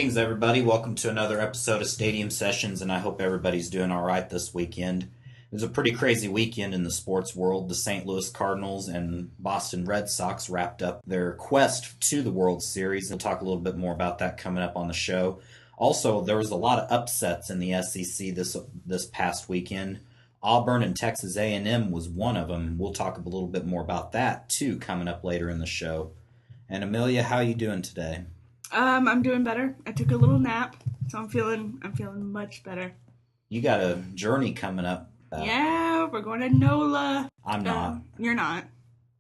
Greetings, everybody. Welcome to another episode of Stadium Sessions, and I hope everybody's doing all right this weekend. It was a pretty crazy weekend in the sports world. The St. Louis Cardinals and Boston Red Sox wrapped up their quest to the World Series. We'll talk a little bit more about that coming up on the show. Also, there was a lot of upsets in the SEC this past weekend. Auburn and Texas A&M was one of them. We'll talk a little bit more about that, too, coming up later in the show. And Amelia, how you doing today? I'm doing better. I took a little nap, so I'm feeling much better. You got a journey coming up. Yeah, we're going to NOLA. I'm not. You're not.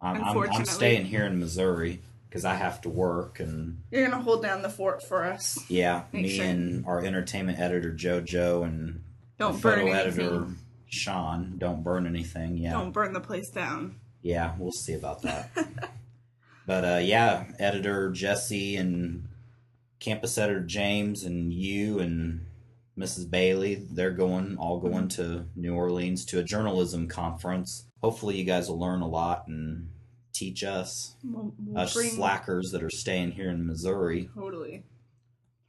Unfortunately. I'm staying here in Missouri because I have to work. And you're going to hold down the fort for us. Yeah, and our entertainment editor, JoJo, and don't burn photo anything. editor, Sean. Don't burn anything, yeah. Don't burn the place down. Yeah, we'll see about that. But, editor Jesse and campus editor James and you and Mrs. Bailey, they're all going to New Orleans to a journalism conference. Hopefully you guys will learn a lot and teach us, slackers that are staying here in Missouri. Totally.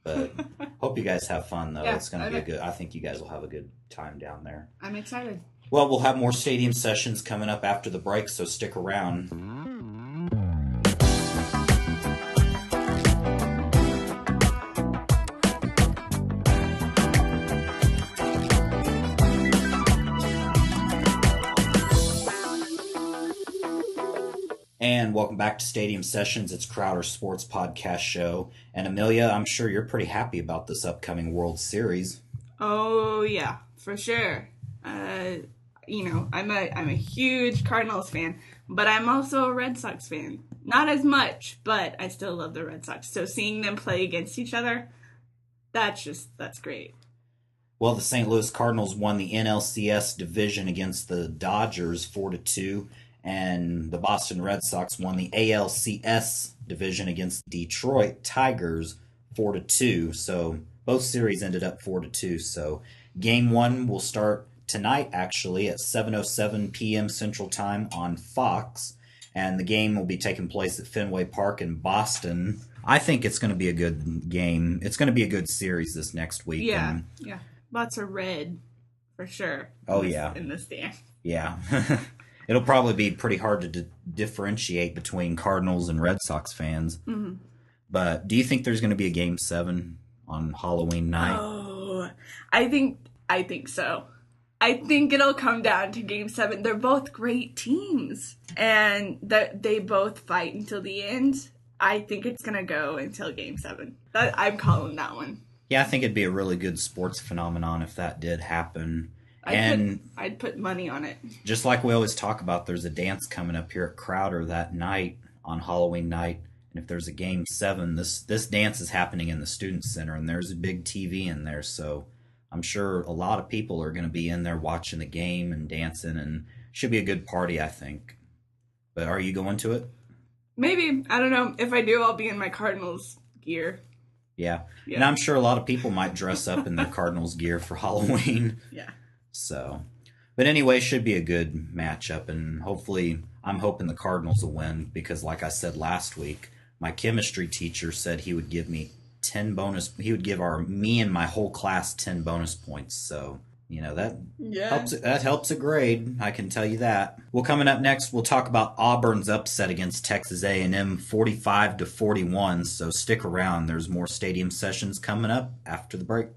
But hope you guys have fun, though. Yeah, it's going to be I think you guys will have a good time down there. I'm excited. Well, we'll have more stadium sessions coming up after the break, so stick around. And welcome back to Stadium Sessions. It's Crowder Sports Podcast Show. And Amelia, I'm sure you're pretty happy about this upcoming World Series. Oh, yeah, for sure. I'm a huge Cardinals fan, but I'm also a Red Sox fan. Not as much, but I still love the Red Sox. So seeing them play against each other, that's great. Well, the St. Louis Cardinals won the NLCS division against the Dodgers 4-2. And the Boston Red Sox won the ALCS division against Detroit Tigers 4-2. So both series ended up 4-2. So game one will start tonight, actually, at 7:07 p.m. Central Time on Fox. And the game will be taking place at Fenway Park in Boston. I think it's going to be a good game. It's going to be a good series this next week. Yeah. Lots of red, for sure. In the stand. Yeah. It'll probably be pretty hard to differentiate between Cardinals and Red Sox fans. Mm-hmm. But do you think there's going to be a Game 7 on Halloween night? Oh, I think so. I think it'll come down to Game 7. They're both great teams, and they both fight until the end. I think it's going to go until Game 7. I'm calling that one. Yeah, I think it'd be a really good sports phenomenon if that did happen. I'd put money on it. Just like we always talk about, there's a dance coming up here at Crowder that night on Halloween night. And if there's a Game 7, this dance is happening in the Student Center, and there's a big TV in there. So I'm sure a lot of people are going to be in there watching the game and dancing, and should be a good party, I think. But are you going to it? Maybe. I don't know. If I do, I'll be in my Cardinals gear. Yeah. And I'm sure a lot of people might dress up in their Cardinals gear for Halloween. Yeah. So, but anyway, should be a good matchup, and hopefully I'm hoping the Cardinals will win because, like I said last week, my chemistry teacher said he would give me 10 bonus. He would give me and my whole class 10 bonus points. So, that helps a grade. I can tell you that. Well, coming up next, we'll talk about Auburn's upset against Texas A&M 45-41. So stick around. There's more Stadium Sessions coming up after the break.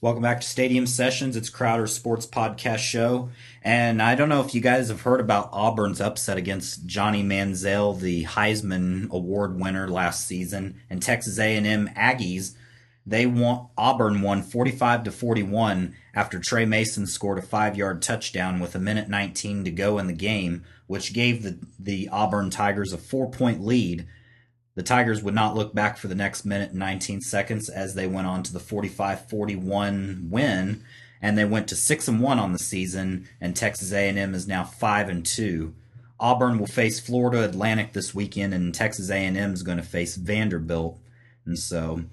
Welcome back to Stadium Sessions. It's Crowder Sports Podcast Show. And I don't know if you guys have heard about Auburn's upset against Johnny Manziel, the Heisman Award winner last season, and Texas A&M Aggies. Auburn won 45-41 after Trey Mason scored a 5-yard touchdown with 1:19 to go in the game, which gave the Auburn Tigers a 4-point lead. The Tigers would not look back for the next minute and 19 seconds as they went on to the 45-41 win, and they went to 6-1 on the season, and Texas A&M is now 5-2. Auburn will face Florida Atlantic this weekend, and Texas A&M is going to face Vanderbilt. And so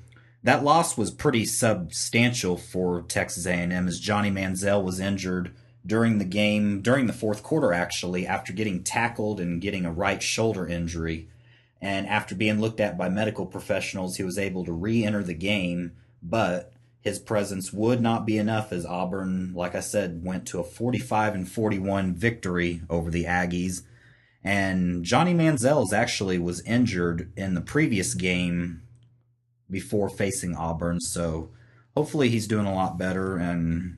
that loss was pretty substantial for Texas A&M as Johnny Manziel was injured during the game, during the fourth quarter actually, after getting tackled and getting a right shoulder injury. And after being looked at by medical professionals, he was able to re-enter the game, but his presence would not be enough as Auburn, like I said, went to a 45-41 victory over the Aggies. And Johnny Manziel actually was injured in the previous game before facing Auburn, so hopefully he's doing a lot better and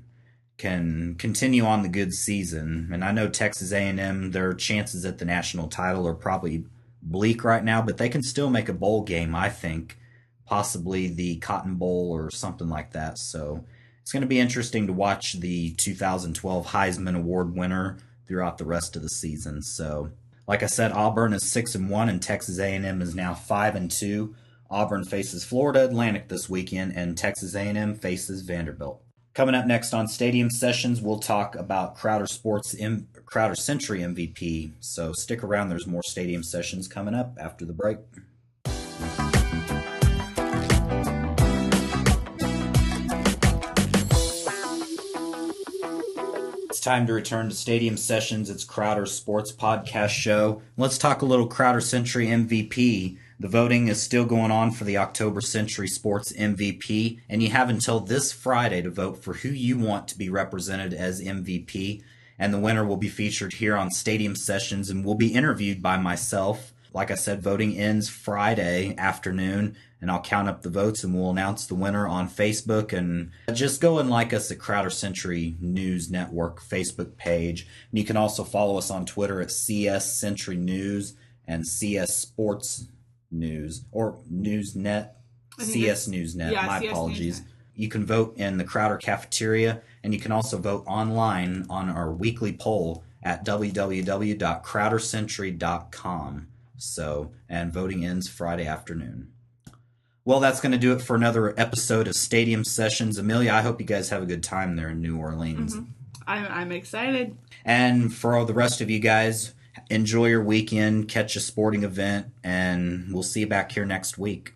can continue on the good season. And I know Texas A&M, their chances at the national title are probably bleak right now, but they can still make a bowl game, I think. Possibly the Cotton Bowl or something like that. So it's going to be interesting to watch the 2012 Heisman Award winner throughout the rest of the season. So, like I said, Auburn is 6-1 and Texas A&M is now 5-2. Auburn faces Florida Atlantic this weekend and Texas A&M faces Vanderbilt. Coming up next on Stadium Sessions, we'll talk about Crowder Century MVP. So stick around. There's more Stadium Sessions coming up after the break. It's time to return to Stadium Sessions. It's Crowder's Sports Podcast Show. Let's talk a little Crowder Century MVP. The voting is still going on for the October Century Sports MVP, and you have until this Friday to vote for who you want to be represented as MVP, and the winner will be featured here on Stadium Sessions and will be interviewed by myself. Like I said, voting ends Friday afternoon, and I'll count up the votes and we'll announce the winner on Facebook. And just go and like us at Crowder Century News Network Facebook page. And you can also follow us on Twitter at CS Century News and CS Sports News or Newsnet, CS Newsnet. Yeah, my CS apologies. Newsnet. You can vote in the Crowder cafeteria, and you can also vote online on our weekly poll at www.crowdercentury.com. So, and voting ends Friday afternoon. Well, that's going to do it for another episode of Stadium Sessions. Amelia, I hope you guys have a good time there in New Orleans. Mm-hmm. I'm excited. And for the rest of you guys, enjoy your weekend, catch a sporting event, and we'll see you back here next week.